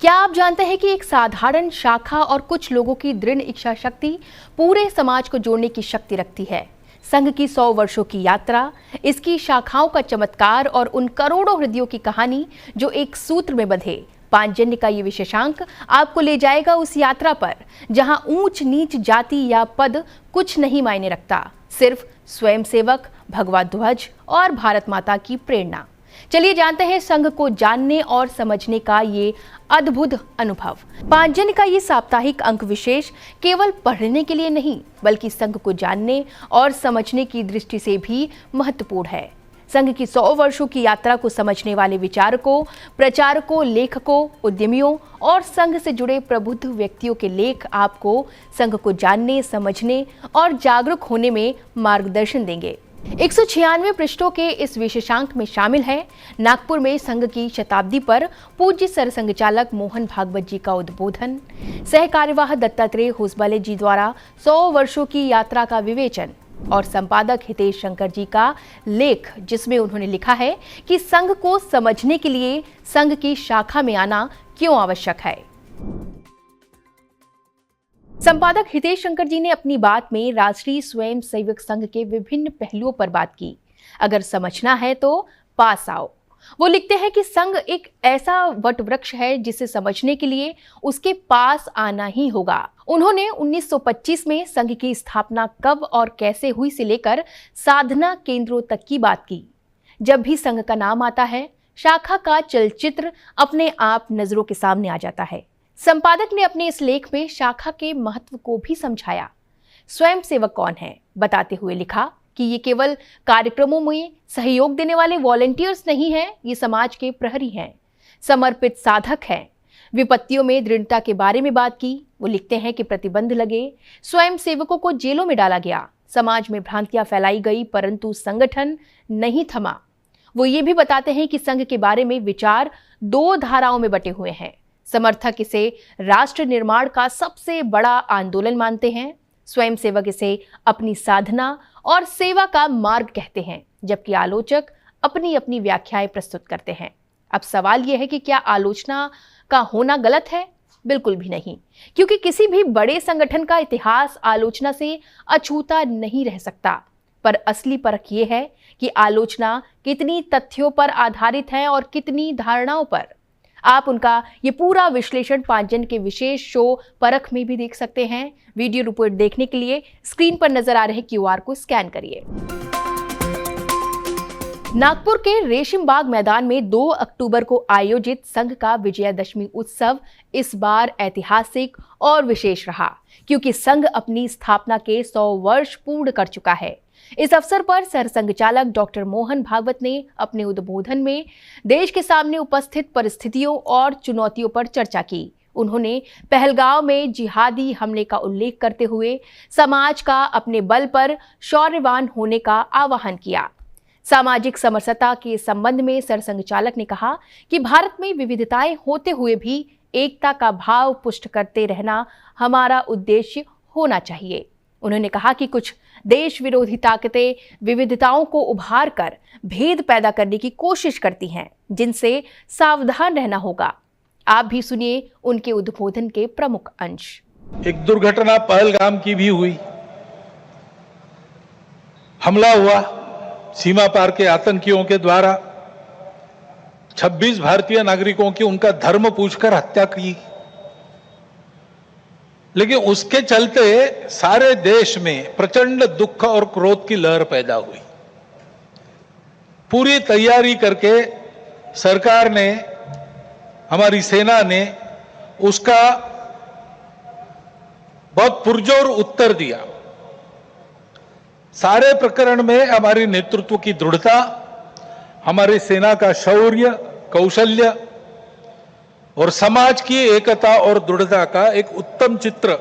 क्या आप जानते हैं कि एक साधारण शाखा और कुछ लोगों की दृढ़ इच्छा शक्ति पूरे समाज को जोड़ने की शक्ति रखती है। संघ की 100 वर्षों की यात्रा, इसकी शाखाओं का चमत्कार और उन करोड़ों हृदयों की कहानी जो एक सूत्र में बंधे। पांचजन्य का ये विशेषांक आपको ले जाएगा उस यात्रा पर जहां ऊंच नीच, जाति या पद कुछ नहीं मायने रखता, सिर्फ स्वयंसेवक, भगवा ध्वज और भारत माता की प्रेरणा। चलिए जानते हैं संघ को जानने और समझने का ये अद्भुत अनुभव। पांचजन्य का ये साप्ताहिक अंक विशेष केवल पढ़ने के लिए नहीं, बल्कि संघ को जानने और समझने की दृष्टि से भी महत्वपूर्ण है। संघ की 100 वर्षों की यात्रा को समझने वाले विचारकों, प्रचारकों, लेखकों, उद्यमियों और संघ से जुड़े प्रबुद्ध व्यक्तियों के लेख आपको संघ को जानने, समझने और जागरूक होने में मार्गदर्शन देंगे। 196 पृष्ठों के इस विशेषांक में शामिल है नागपुर में संघ की शताब्दी पर पूज्य सरसंघचालक मोहन भागवत जी का उद्बोधन, सह कार्यवाह दत्तात्रेय होसबले जी द्वारा 100 वर्षों की यात्रा का विवेचन और संपादक हितेश शंकर जी का लेख, जिसमें उन्होंने लिखा है कि संघ को समझने के लिए संघ की शाखा में आना क्यों आवश्यक है। संपादक हितेश शंकर जी ने अपनी बात में राष्ट्रीय स्वयंसेवक संघ के विभिन्न पहलुओं पर बात की। अगर समझना है तो पास आओ। वो लिखते हैं कि संघ एक ऐसा वटवृक्ष है जिसे समझने के लिए उसके पास आना ही होगा। उन्होंने 1925 में संघ की स्थापना कब और कैसे हुई से लेकर साधना केंद्रों तक की बात की। जब भी संघ का नाम आता है, शाखा का चलचित्र अपने आप नजरों के सामने आ जाता है। संपादक ने अपने इस लेख में शाखा के महत्व को भी समझाया। स्वयंसेवक कौन है बताते हुए लिखा कि ये केवल कार्यक्रमों में सहयोग देने वाले वॉलंटियर्स नहीं हैं, ये समाज के प्रहरी हैं, समर्पित साधक हैं। विपत्तियों में दृढ़ता के बारे में बात की। वो लिखते हैं कि प्रतिबंध लगे, स्वयंसेवकों को जेलों में डाला गया, समाज में भ्रांतियां फैलाई गई, परंतु संगठन नहीं थमा। वो ये भी बताते हैं कि संघ के बारे में विचार 2 धाराओं में बटे हुए हैं। समर्थक इसे राष्ट्र निर्माण का सबसे बड़ा आंदोलन मानते हैं, स्वयंसेवक इसे अपनी साधना और सेवा का मार्ग कहते हैं, जबकि आलोचक अपनी अपनी व्याख्याएं प्रस्तुत करते हैं। अब सवाल यह है कि क्या आलोचना का होना गलत है? बिल्कुल भी नहीं, क्योंकि किसी भी बड़े संगठन का इतिहास आलोचना से अछूता नहीं रह सकता। पर असली परख यह है कि आलोचना कितनी तथ्यों पर आधारित है और कितनी धारणाओं पर। आप उनका ये पूरा विश्लेषण पांचजन्य के विशेष शो परख में भी देख सकते हैं। वीडियो रिपोर्ट देखने के लिए स्क्रीन पर नजर आ रहे QR को स्कैन करिए। नागपुर के रेशम बाग मैदान में 2 अक्टूबर को आयोजित संघ का विजयादशमी उत्सव इस बार ऐतिहासिक और विशेष रहा, क्योंकि संघ अपनी स्थापना के 100 वर्ष पूर्ण कर चुका है। इस अवसर पर सरसंघचालक डॉक्टर मोहन भागवत ने अपने उद्बोधन में देश के सामने उपस्थित परिस्थितियों और चुनौतियों पर चर्चा की। उन्होंने पहलगांव में जिहादी हमले का उल्लेख करते हुए समाज का अपने बल पर शौर्यवान होने का आह्वान किया। सामाजिक समरसता के संबंध में सरसंघचालक ने कहा कि भारत में विविधताएं होते हुए भी एकता का भाव पुष्ट करते रहना हमारा उद्देश्य होना चाहिए। उन्होंने कहा कि कुछ देश विरोधी ताकतें विविधताओं को उभार कर भेद पैदा करने की कोशिश करती हैं, जिनसे सावधान रहना होगा। आप भी सुनिए उनके उद्बोधन के प्रमुख अंश। एक दुर्घटना पहलगाम की भी हुई, हमला हुआ सीमा पार के आतंकियों के द्वारा, 26 भारतीय नागरिकों की उनका धर्म पूछकर हत्या की। लेकिन उसके चलते सारे देश में प्रचंड दुख और क्रोध की लहर पैदा हुई। पूरी तैयारी करके सरकार ने, हमारी सेना ने उसका बहुत पुरजोर उत्तर दिया। सारे प्रकरण में हमारी नेतृत्व की दृढ़ता, हमारी सेना का शौर्य, कौशल्य और समाज की एकता और दृढ़ता का एक उत्तम चित्र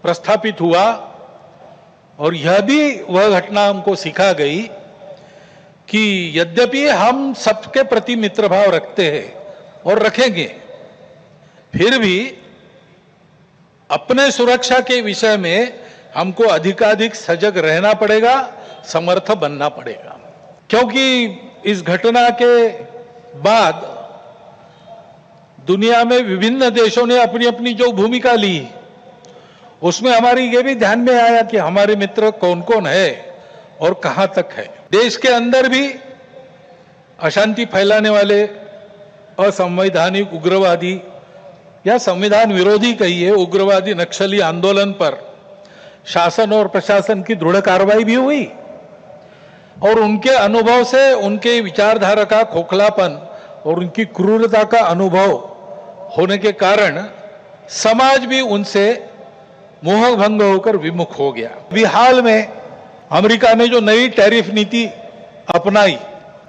प्रस्थापित हुआ। और यह भी वह घटना हमको सिखा गई कि यद्यपि हम सबके प्रति मित्र भाव रखते हैं और रखेंगे, फिर भी अपने सुरक्षा के विषय में हमको अधिकाधिक सजग रहना पड़ेगा, समर्थ बनना पड़ेगा। क्योंकि इस घटना के बाद दुनिया में विभिन्न देशों ने अपनी अपनी जो भूमिका ली, उसमें हमारी ये भी ध्यान में आया कि हमारे मित्र कौन कौन है और कहां तक है। देश के अंदर भी अशांति फैलाने वाले असंवैधानिक उग्रवादी या संविधान विरोधी कहिए उग्रवादी नक्सली आंदोलन पर शासन और प्रशासन की दृढ़ कार्रवाई भी हुई और उनके अनुभव से उनके विचारधारा का खोखलापन और उनकी क्रूरता का अनुभव होने के कारण समाज भी उनसे मोहभंग होकर विमुख हो गया। अभी हाल में अमेरिका ने जो नई टैरिफ नीति अपनाई,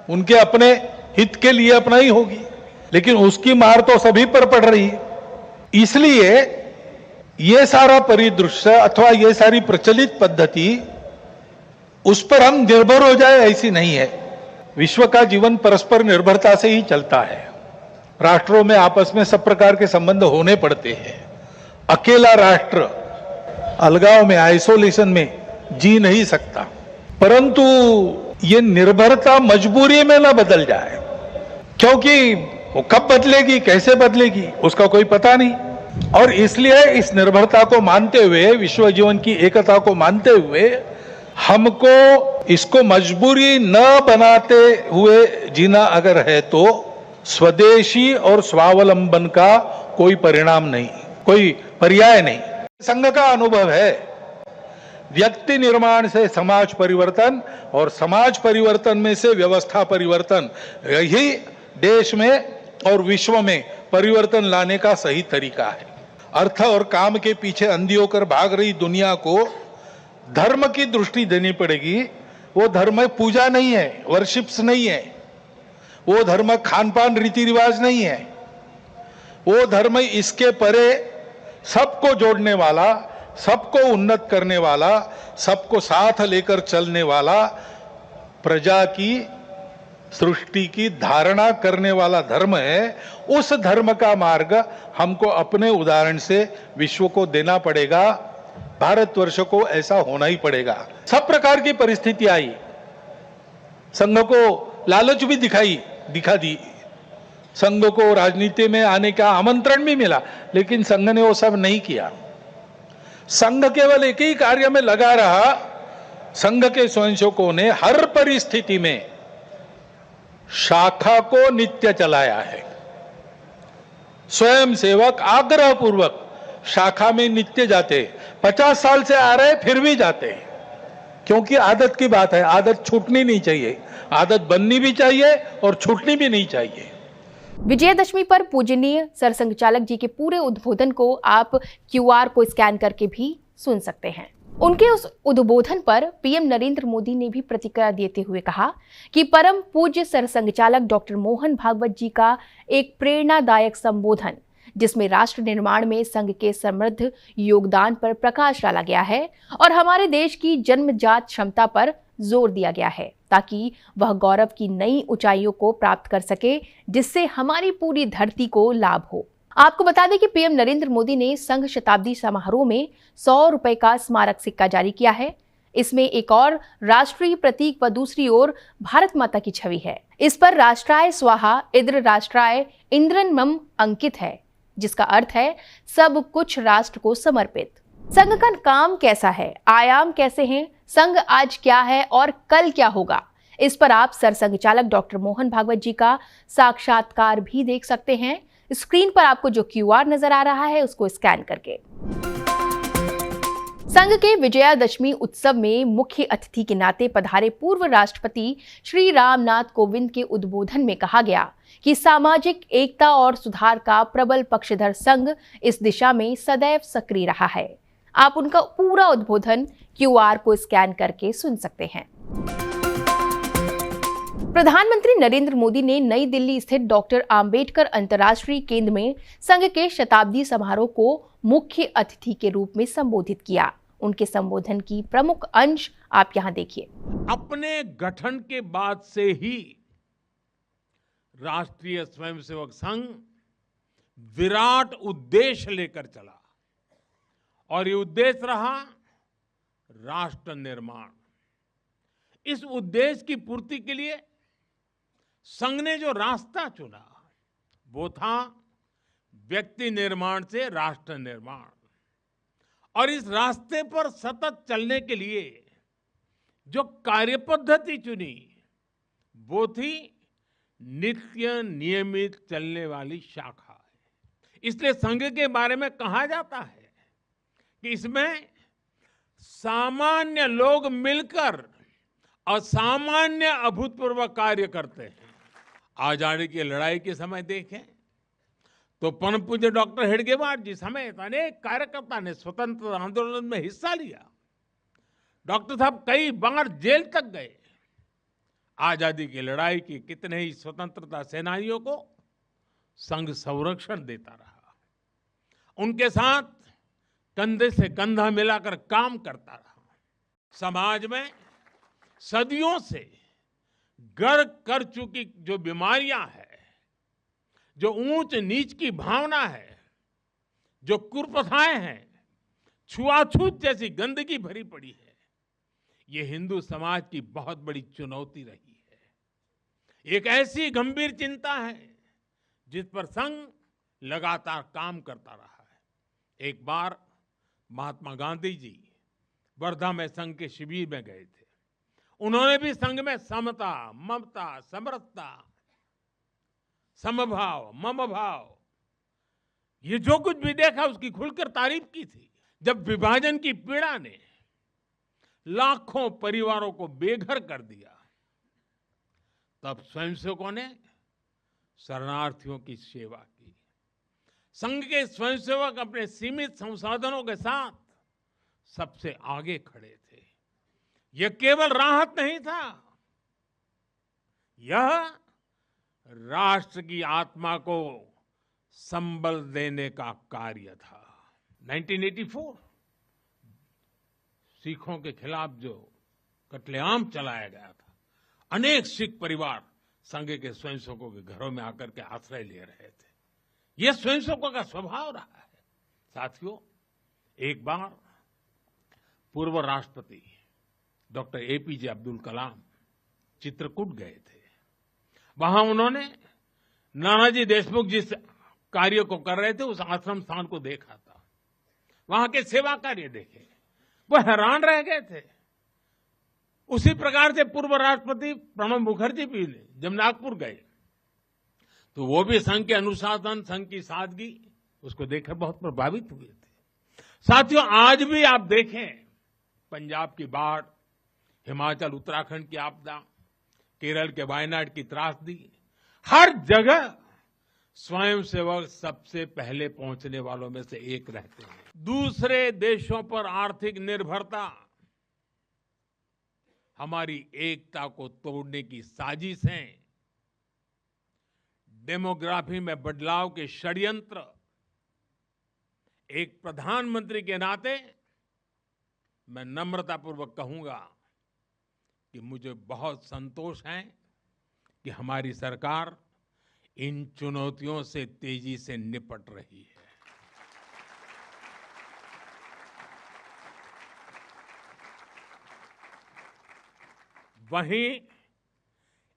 उनके अपने हित के लिए अपनाई होगी, लेकिन उसकी मार तो सभी पर पड़ रही है। इसलिए ये सारा परिदृश्य अथवा ये सारी प्रचलित पद्धति उस पर हम निर्भर हो जाए ऐसी नहीं है। विश्व का जीवन परस्पर निर्भरता से ही चलता है। राष्ट्रों में आपस में सब प्रकार के संबंध होने पड़ते हैं। अकेला राष्ट्र अलगाव में, आइसोलेशन में जी नहीं सकता, परंतु ये निर्भरता मजबूरी में ना बदल जाए, क्योंकि वो कब बदलेगी, कैसे बदलेगी, उसका कोई पता नहीं। और इसलिए इस निर्भरता को मानते हुए, विश्व जीवन की एकता को मानते हुए, हमको इसको मजबूरी न बनाते हुए जीना अगर है तो स्वदेशी और स्वावलंबन का कोई परिणाम नहीं, कोई पर्याय नहीं। संघ का अनुभव है व्यक्ति निर्माण से समाज परिवर्तन और समाज परिवर्तन में से व्यवस्था परिवर्तन, यही देश में और विश्व में परिवर्तन लाने का सही तरीका है। अर्थ और काम के पीछे अंधी होकर भाग रही दुनिया को धर्म की दृष्टि देनी पड़ेगी। वो धर्म पूजा नहीं है, वर्शिप्स नहीं है, वो धर्म खान पान रीति रिवाज नहीं है, वो धर्म इसके परे सबको जोड़ने वाला, सबको उन्नत करने वाला, सबको साथ लेकर चलने वाला, प्रजा की सृष्टि की धारणा करने वाला धर्म है। उस धर्म का मार्ग हमको अपने उदाहरण से विश्व को देना पड़ेगा। भारतवर्ष को ऐसा होना ही पड़ेगा। सब प्रकार की परिस्थिति आई, संघ को लालच भी दिखा दी, संघ को राजनीति में आने का आमंत्रण भी मिला, लेकिन संघ ने वो सब नहीं किया। संघ केवल एक ही कार्य में लगा रहा। संघ के स्वयंसेवकों ने हर परिस्थिति में शाखा को नित्य चलाया है। स्वयं सेवक आग्रह पूर्वक शाखा में नित्य जाते, 50 साल से आ रहे फिर भी जाते, क्योंकि आदत की बात है। आदत छूटनी नहीं चाहिए, आदत बननी भी चाहिए और छूटनी भी नहीं चाहिए। विजयदशमी पर पूजनीय सरसंघ चालक जी के पूरे उद्बोधन को आप क्यूआर को स्कैन करके भी सुन सकते हैं। उनके उस उद्बोधन पर पीएम नरेंद्र मोदी ने भी प्रतिक्रिया देते हुए कहा कि परम पूज्य सरसंघ चालक डॉक्टर मोहन भागवत जी का एक प्रेरणादायक संबोधन, जिसमें राष्ट्र निर्माण में संघ के समृद्ध योगदान पर प्रकाश डाला गया है और हमारे देश की जन्मजात क्षमता पर जोर दिया गया है, ताकि वह गौरव की नई ऊंचाइयों को प्राप्त कर सके, जिससे हमारी पूरी धरती को लाभ हो। आपको बता दें कि पीएम नरेंद्र मोदी ने संघ शताब्दी समारोह में 100 रुपए का स्मारक सिक्का जारी किया है। इसमें एक और राष्ट्रीय प्रतीक व दूसरी ओर भारत माता की छवि है। इस पर राष्ट्राय स्वाहा इद्र राष्ट्राय इंद्रन मम अंकित है, जिसका अर्थ है सब कुछ राष्ट्र को समर्पित। संघ का काम कैसा है, आयाम कैसे हैं, संघ आज क्या है और कल क्या होगा, इस पर आप सरसंघ चालक डॉक्टर मोहन भागवत जी का साक्षात्कार भी देख सकते हैं। स्क्रीन पर आपको जो क्यूआर नजर आ रहा है उसको स्कैन करके। संघ के विजयादशमी उत्सव में मुख्य अतिथि के नाते पधारे पूर्व राष्ट्रपति श्री रामनाथ कोविंद के उद्बोधन में कहा गया कि सामाजिक एकता और सुधार का प्रबल पक्षधर संघ इस दिशा में सदैव सक्रिय रहा है। आप उनका पूरा उद्बोधन क्यूआर को स्कैन करके सुन सकते हैं। प्रधानमंत्री नरेंद्र मोदी ने नई दिल्ली स्थित डॉक्टर आंबेडकर अंतर्राष्ट्रीय केंद्र में संघ के शताब्दी समारोह को मुख्य अतिथि के रूप में संबोधित किया। उनके संबोधन की प्रमुख अंश आप यहां देखिए। अपने गठन के बाद से ही राष्ट्रीय स्वयंसेवक संघ विराट उद्देश्य लेकर चला और ये उद्देश्य रहा राष्ट्र निर्माण। इस उद्देश्य की पूर्ति के लिए संघ ने जो रास्ता चुना वो था व्यक्ति निर्माण से राष्ट्र निर्माण, और इस रास्ते पर सतत चलने के लिए जो कार्यपद्धति चुनी वो थी नित्य नियमित चलने वाली शाखा। इसलिए संघ के बारे में कहा जाता है कि इसमें सामान्य लोग मिलकर असामान्य अभूतपूर्व कार्य करते हैं। आजादी की लड़ाई के समय देखें तो परम पूज्य डॉक्टर हेडगेवार जी समेत अनेक कार्यकर्ता ने स्वतंत्रता आंदोलन में हिस्सा लिया। डॉक्टर साहब कई बार जेल तक गए। आजादी की लड़ाई की कितने ही स्वतंत्रता सेनानियों को संघ संरक्षण देता रहा, उनके साथ कंधे से कंधा मिलाकर काम करता रहा। समाज में सदियों से घर कर चुकी जो बीमारियां हैं, जो ऊंच नीच की भावना है, जो कुप्रथाएं हैं, छुआछूत जैसी गंदगी भरी पड़ी है, ये हिंदू समाज की बहुत बड़ी चुनौती रही है। एक ऐसी गंभीर चिंता है जिस पर संघ लगातार काम करता रहा है। एक बार महात्मा गांधी जी वर्धा में संघ के शिविर में गए थे। उन्होंने भी संघ में समता, ममता, समरसता, समभाव, मम भाव, ये जो कुछ भी देखा उसकी खुलकर तारीफ की थी। जब विभाजन की पीड़ा ने लाखों परिवारों को बेघर कर दिया, तब स्वयंसेवकों ने शरणार्थियों की सेवा की। संघ के स्वयंसेवक अपने सीमित संसाधनों के साथ सबसे आगे खड़े थे। यह केवल राहत नहीं था, यह राष्ट्र की आत्मा को संबल देने का कार्य था। 1984 सिखों के खिलाफ जो कत्लेआम चलाया गया था, अनेक सिख परिवार संघ के स्वयंसेवकों के घरों में आकर के आश्रय ले रहे थे। यह स्वयंसेवकों का स्वभाव रहा है। साथियों, एक बार पूर्व राष्ट्रपति डॉक्टर एपीजे अब्दुल कलाम चित्रकूट गए थे। वहां उन्होंने नानाजी देशमुख जिस कार्य को कर रहे थे उस आश्रम स्थान को देखा था, वहां के सेवा कार्य देखे, वो हैरान रह गए थे। उसी प्रकार से पूर्व राष्ट्रपति प्रणब मुखर्जी भी जब नागपुर गए तो वो भी संघ के अनुशासन, संघ की सादगी उसको देखकर बहुत प्रभावित हुए थे। साथियों, आज भी आप देखें पंजाब की बाढ़, हिमाचल उत्तराखंड की आपदा, केरल के वायनाड की त्रासदी, हर जगह स्वयंसेवक सबसे पहले पहुंचने वालों में से एक रहते हैं। दूसरे देशों पर आर्थिक निर्भरता हमारी एकता को तोड़ने की साजिश है। डेमोग्राफी में बदलाव के षड्यंत्र। एक प्रधानमंत्री के नाते मैं नम्रतापूर्वक कहूंगा कि मुझे बहुत संतोष है कि हमारी सरकार इन चुनौतियों से तेजी से निपट रही है। वहीं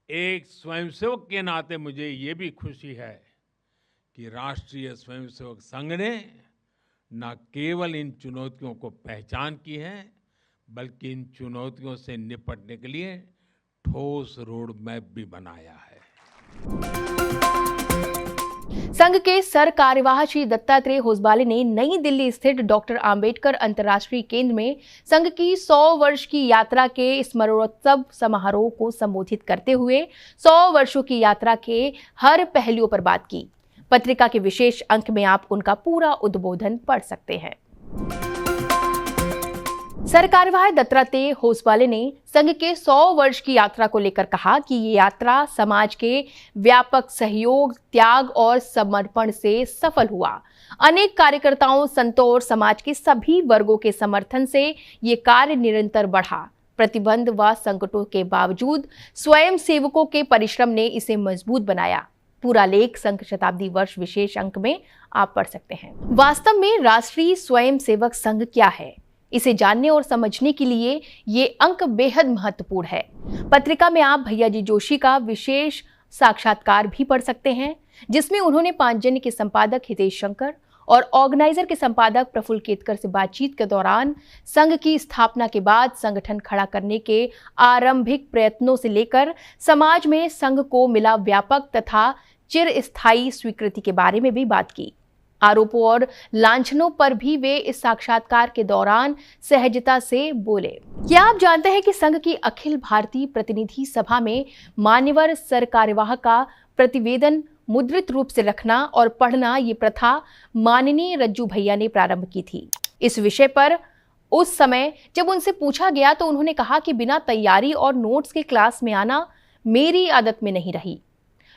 एक स्वयंसेवक के नाते मुझे ये भी खुशी है कि राष्ट्रीय स्वयंसेवक संघ ने न केवल इन चुनौतियों को पहचान की है, बल्कि इन चुनौतियों से निपटने के लिए ठोस रोड मैप भी बनाया है। संघ के सर कार्यवाह श्री दत्तात्रेय होसबाले ने नई दिल्ली स्थित डॉक्टर आंबेडकर अंतर्राष्ट्रीय केंद्र में संघ की 100 वर्ष की यात्रा के स्मरणोत्सव समारोह को संबोधित करते हुए 100 वर्षों की यात्रा के हर पहलुओं पर बात की। पत्रिका के विशेष अंक में आप उनका पूरा उद्बोधन पढ़ सकते हैं। सर कार्यवाह दत्तात्रेय होसबाले ने संघ के 100 वर्ष की यात्रा को लेकर कहा कि ये यात्रा समाज के व्यापक सहयोग, त्याग और समर्पण से सफल हुआ। अनेक कार्यकर्ताओं, संतों और समाज के सभी वर्गों के समर्थन से ये कार्य निरंतर बढ़ा। प्रतिबंध व संकटों के बावजूद स्वयं सेवकों के परिश्रम ने इसे मजबूत बनाया। पूरा लेख संघ शताब्दी वर्ष विशेष अंक में आप पढ़ सकते हैं। वास्तव में राष्ट्रीय स्वयं सेवक संघ क्या है, इसे जानने और समझने के लिए ये अंक बेहद महत्वपूर्ण है। पत्रिका में आप भैया जी जोशी का विशेष साक्षात्कार भी पढ़ सकते हैं। जिसमें उन्होंने पांचजन्य के संपादक हितेश शंकर और ऑर्गेनाइजर के संपादक प्रफुल्ल केतकर से बातचीत के दौरान संघ की स्थापना के बाद संगठन खड़ा करने के आरंभिक प्रयत्नों से लेकर समाज में संघ को मिला व्यापक तथा चिरस्थायी स्वीकृति के बारे में भी बात की। आरोपों और लांछनों पर भी वे इस साक्षात्कार के दौरान सहजता से बोले। क्या आप जानते हैं कि संघ की अखिल भारतीय प्रतिनिधि सभा में मान्यवर सरकार्यवाह का प्रतिवेदन मुद्रित रूप से रखना और पढ़ना ये प्रथा माननीय रज्जू भैया ने प्रारंभ की थी। इस विषय पर उस समय जब उनसे पूछा गया तो उन्होंने कहा कि बिना तैयारी और नोट्स के क्लास में आना मेरी आदत में नहीं रही।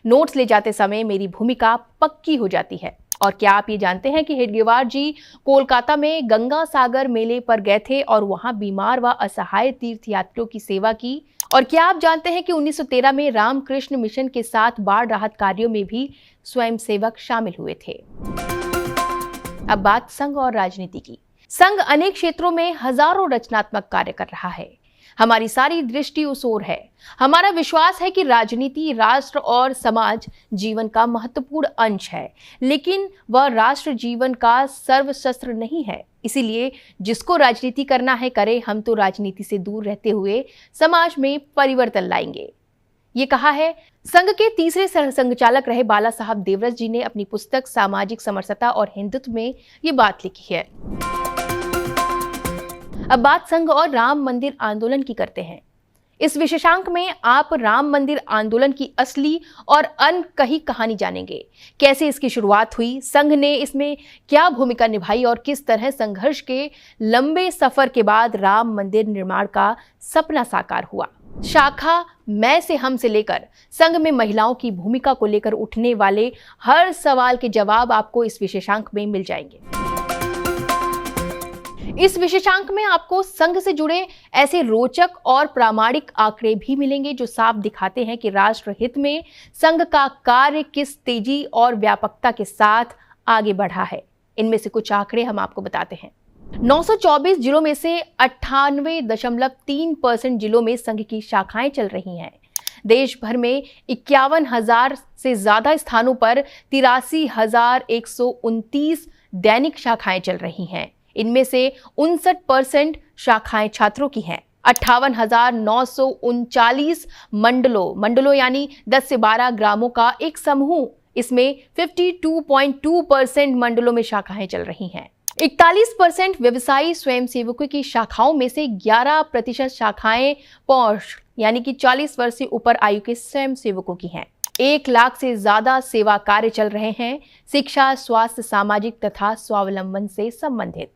नोट्स ले जाते समय मेरी भूमिका पक्की हो जाती है। और क्या आप ये जानते हैं कि हेडगेवार जी कोलकाता में गंगा सागर मेले पर गए थे और वहां बीमार व असहाय तीर्थयात्रियों की सेवा की। और क्या आप जानते हैं कि 1913 में रामकृष्ण मिशन के साथ बाढ़ राहत कार्यों में भी स्वयंसेवक शामिल हुए थे। अब बात संघ और राजनीति की। संघ अनेक क्षेत्रों में हजारों रचनात्मक कार्य कर रहा है। हमारी सारी दृष्टि उस ओर है। हमारा विश्वास है कि राजनीति राष्ट्र और समाज जीवन का महत्वपूर्ण अंश है, लेकिन वह राष्ट्र जीवन का सर्वशस्त्र नहीं है। इसीलिए जिसको राजनीति करना है करे, हम तो राजनीति से दूर रहते हुए समाज में परिवर्तन लाएंगे। ये कहा है संघ के तीसरे सरसंघचालक रहे बाला साहब देवरस जी ने अपनी पुस्तक सामाजिक समरसता और हिंदुत्व में ये बात लिखी है। अब बात संघ और राम मंदिर आंदोलन की करते हैं। इस विशेषांक में आप राम मंदिर आंदोलन की असली और अनकही कहानी जानेंगे। कैसे इसकी शुरुआत हुई, संघ ने इसमें क्या भूमिका निभाई और किस तरह संघर्ष के लंबे सफर के बाद राम मंदिर निर्माण का सपना साकार हुआ। शाखा मैं से हम से लेकर संघ में महिलाओं की भूमिका को लेकर उठने वाले हर सवाल के जवाब आपको इस विशेषांक में मिल जाएंगे। इस विशेषांक में आपको संघ से जुड़े ऐसे रोचक और प्रामाणिक आंकड़े भी मिलेंगे जो साफ दिखाते हैं कि राष्ट्र हित में संघ का कार्य किस तेजी और व्यापकता के साथ आगे बढ़ा है। इनमें से कुछ आंकड़े हम आपको बताते हैं। 924 जिलों में से 98.3% जिलों में संघ की शाखाएं चल रही हैं। देश भर में 51,000 से ज्यादा स्थानों पर 83,129 दैनिक शाखाएं चल रही हैं। इनमें से 59% शाखाएं छात्रों की हैं। 58,939 मंडलों यानी 10 से 12 ग्रामों का एक समूह, इसमें 52.2% मंडलों में शाखाएं चल रही हैं। 41% व्यवसायी स्वयंसेवकों की शाखाओं में से 11% शाखाएं पौष यानी कि 40 वर्ष से ऊपर आयु के स्वयंसेवकों की हैं। 1 लाख से ज्यादा सेवा कार्य चल रहे हैं, शिक्षा, स्वास्थ्य, सामाजिक तथा स्वावलंबन से संबंधित।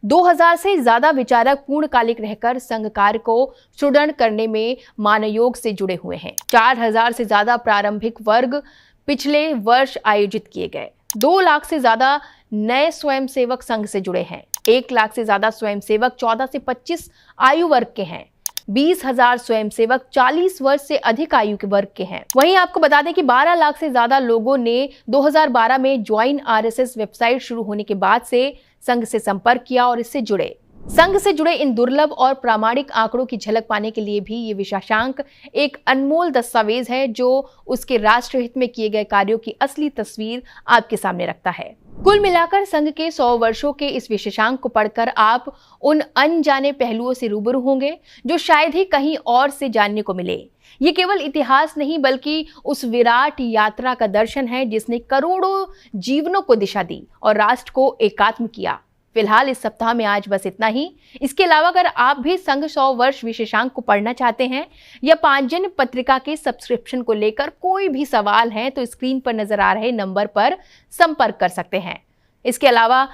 2000 से ज्यादा विचारक पूर्णकालिक रहकर संघ कार्य को सुदृढ़ करने में मानयोग से जुड़े हुए हैं। 4000 से ज्यादा प्रारंभिक वर्ग पिछले वर्ष आयोजित किए गए। 2 लाख से ज्यादा नए स्वयंसेवक संघ से जुड़े हैं। 1 लाख से ज्यादा स्वयंसेवक 14 से 25 आयु वर्ग के हैं। 20,000 स्वयंसेवक 40 वर्ष से अधिक आयु के वर्ग के हैं। वहीं आपको बता दें कि 12 लाख से ज्यादा लोगों ने 2012 में ज्वाइन RSS वेबसाइट शुरू होने के बाद से संघ से संपर्क किया और इससे जुड़े। संघ से जुड़े इन दुर्लभ और प्रामाणिक आंकड़ों की झलक पाने के लिए भी ये विशेषांक एक अनमोल दस्तावेज है जो उसके राष्ट्रहित में किए गए कार्यों की असली तस्वीर आपके सामने रखता है। कुल मिलाकर संघ के 100 वर्षों के इस विशेषांक को पढ़कर आप उन अनजाने पहलुओं से रूबरू होंगे जो शायद ही कहीं और से जानने को मिले। ये केवल इतिहास नहीं बल्कि उस विराट यात्रा का दर्शन है जिसने करोड़ों जीवनों को दिशा दी और राष्ट्र को एकात्म किया। फिलहाल इस सप्ताह में आज बस इतना ही। इसके अलावा अगर आप भी संघ 100 वर्ष विशेषांक को पढ़ना चाहते हैं या पांचजन्य पत्रिका के सब्सक्रिप्शन को लेकर कोई भी सवाल है तो स्क्रीन पर नजर आ रहे नंबर पर संपर्क कर सकते हैं। इसके अलावा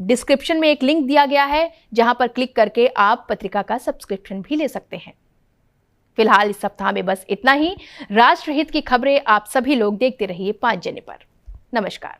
डिस्क्रिप्शन में एक लिंक दिया गया है जहां पर क्लिक करके आप पत्रिका का सब्सक्रिप्शन भी ले सकते हैं। फिलहाल इस सप्ताह में बस इतना ही। राष्ट्रहित की खबरें आप सभी लोग देखते रहिए पांचजन्य पर। नमस्कार।